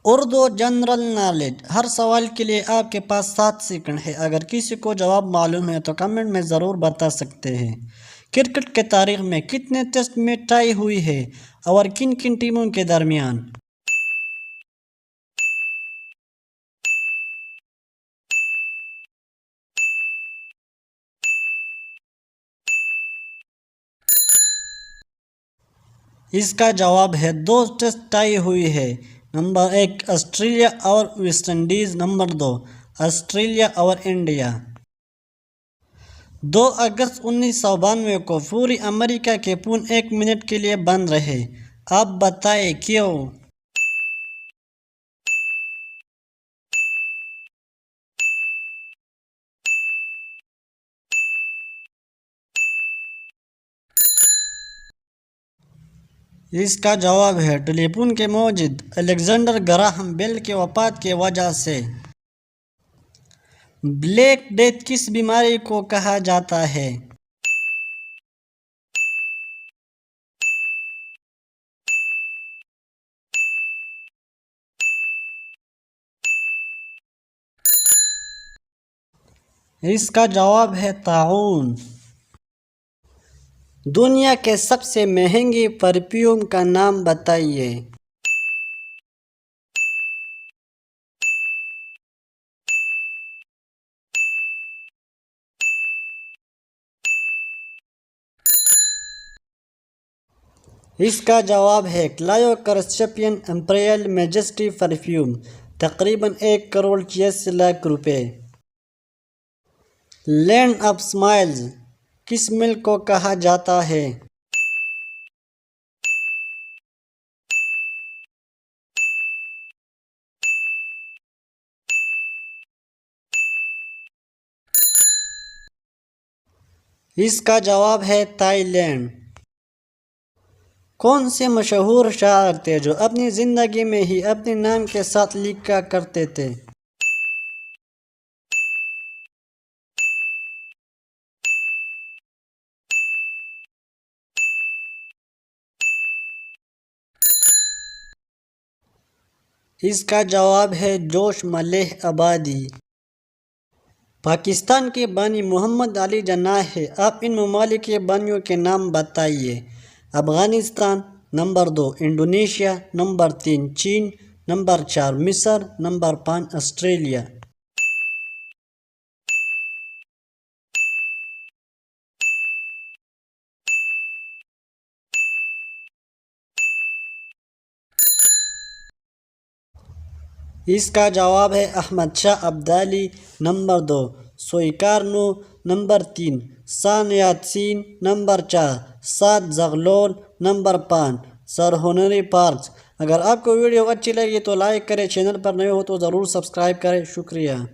Urdu general knowledge, ہر سوال کے لیے آپ کے پاس 7 سیکنڈ ہے۔ اگر کسی کو جواب معلوم ہے تو کمنٹ میں ضرور بتا سکتے ہیں۔ کرکٹ کے تاریخ میں کتنے ٹیسٹ میں ٹائی ہوئی ہے اور کن کن ٹیموں کے درمیان؟ اس کا جواب ہے 2 ٹیسٹ ٹائی ہوئی ہے۔ نمبر 1 آسٹریلیا اور ویسٹ انڈیز، نمبر 2 آسٹریلیا اور انڈیا۔ 2 اگست 1992 کو پوری امریکہ کے فون 1 منٹ کے لیے بند رہے، آپ بتائیں کیوں؟ اس کا جواب ہے ٹیلی فون کے موجد الیگزینڈر گراہم بیل کی وفات کی وجہ سے۔ بلیک ڈیتھ کس بیماری کو کہا جاتا ہے؟ اس کا جواب ہے طاعون۔ دنیا کے سب سے مہنگی پرفیوم کا نام بتائیے۔ اس کا جواب ہے کلایو کرسپین امپیریل میجسٹی پرفیوم، تقریباً 1,86,00,000 روپے۔ لینڈ آف اسمائلز کس ملک کو کہا جاتا ہے؟ اس کا جواب ہے تائی لینڈ۔ کون سے مشہور شاعر تھے جو اپنی زندگی میں ہی اپنے نام کے ساتھ لکھا کرتے تھے؟ اس کا جواب ہے جوش ملیح آبادی۔ پاکستان کے بانی محمد علی جناح ہے، آپ ان ممالک کے بانیوں کے نام بتائیے۔ افغانستان، نمبر 2 انڈونیشیا، نمبر 3 چین، نمبر 4 مصر، نمبر 5 آسٹریلیا۔ اس کا جواب ہے احمد شاہ ابدالی۔ نمبر 2 سویکارنو، نمبر 3 سان یاتسین، نمبر 4 سات زغلول، نمبر 5 سر ہنری پارکس۔ اگر آپ کو ویڈیو اچھی لگی تو لائک کریں، چینل پر نئے ہو تو ضرور سبسکرائب کریں۔ شکریہ۔